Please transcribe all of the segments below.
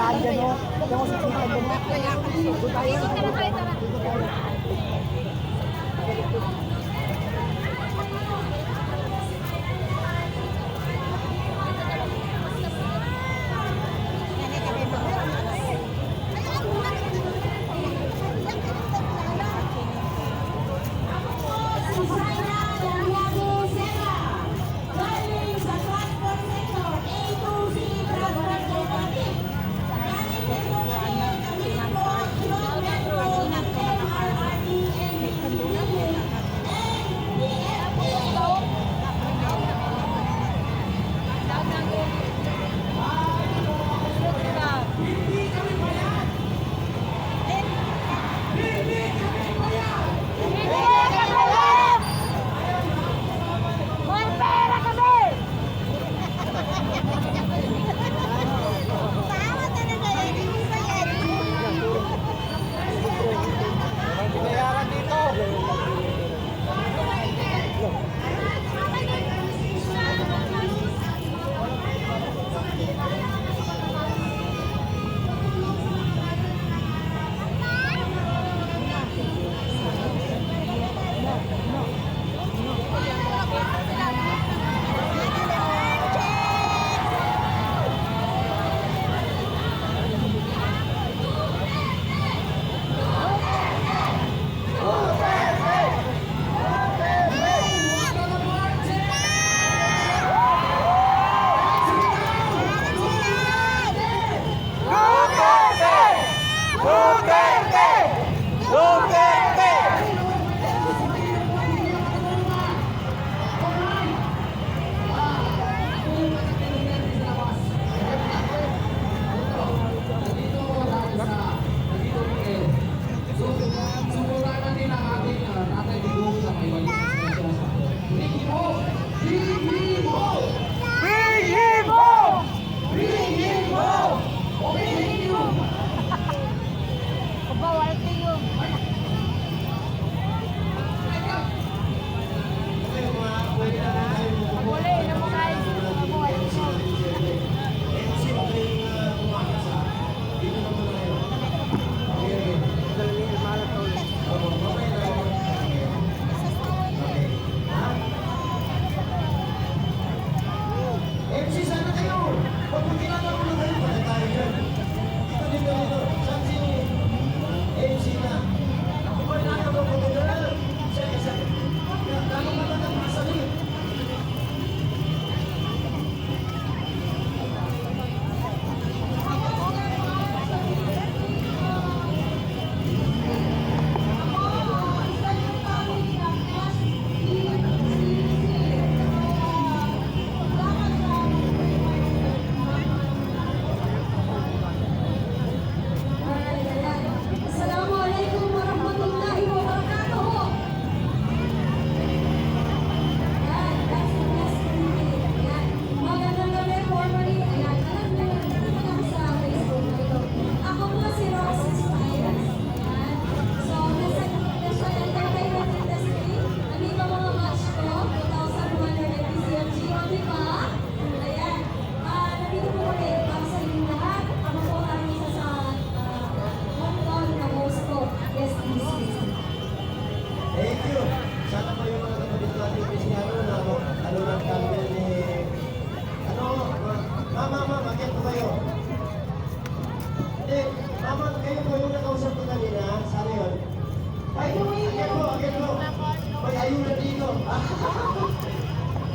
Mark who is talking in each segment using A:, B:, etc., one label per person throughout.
A: andyan o. Diyan ko si Chika andyan o. Dito tayo. Dito tayo.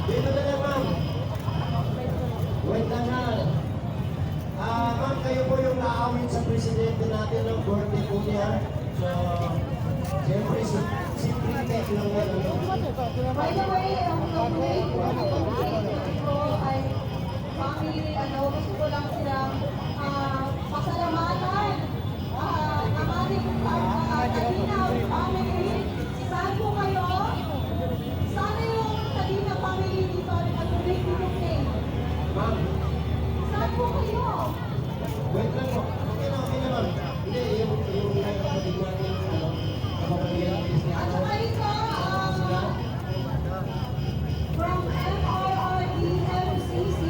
B: Dito na naman. Wait lang na. Ma'am, kayo po yung naawit sa presidente natin ng birthday po niya. So, siyempre, simple cake lang yan.
C: By the way, ang birthday po ay family, gusto ko lang silang pasalamatan ang ating Kalinaw family. Saan po kayo? Sana yung Kalinaw family dito ay patuloy pinukay.
B: Ma'am.
C: Saan po kayo?
B: Wait lang po. Okay na, ma'am. Hindi, yung kapatid natin, kapatid
C: At saka ito, from MRRD, MCC,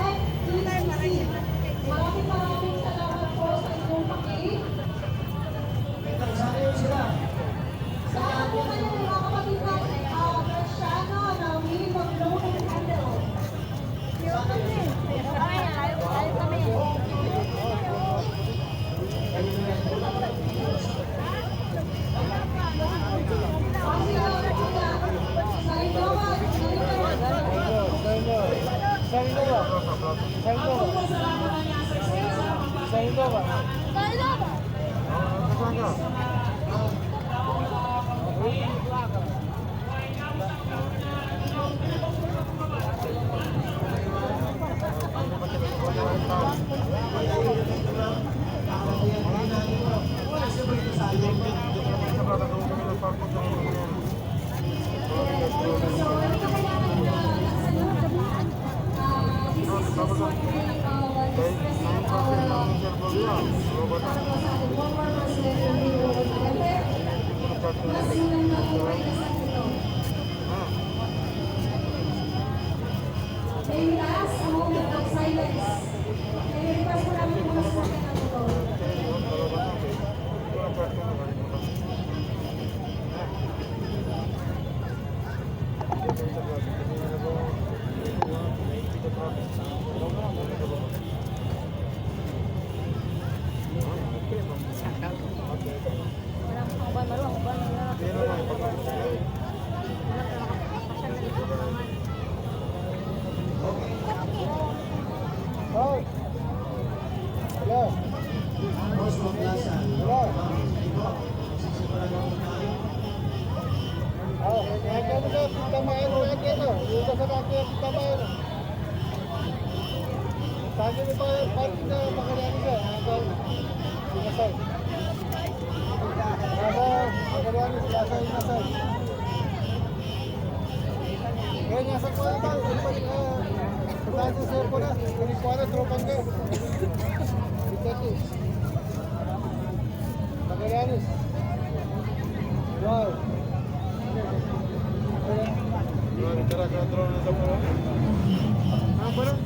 C: and May we ask a moment of silence. May request ko namin muna sa akin ang ito.
B: Boss, Maglasa. Ito, sisimulan na po tayo.
D: Wow. Tara, control na sa puno. Ah, parang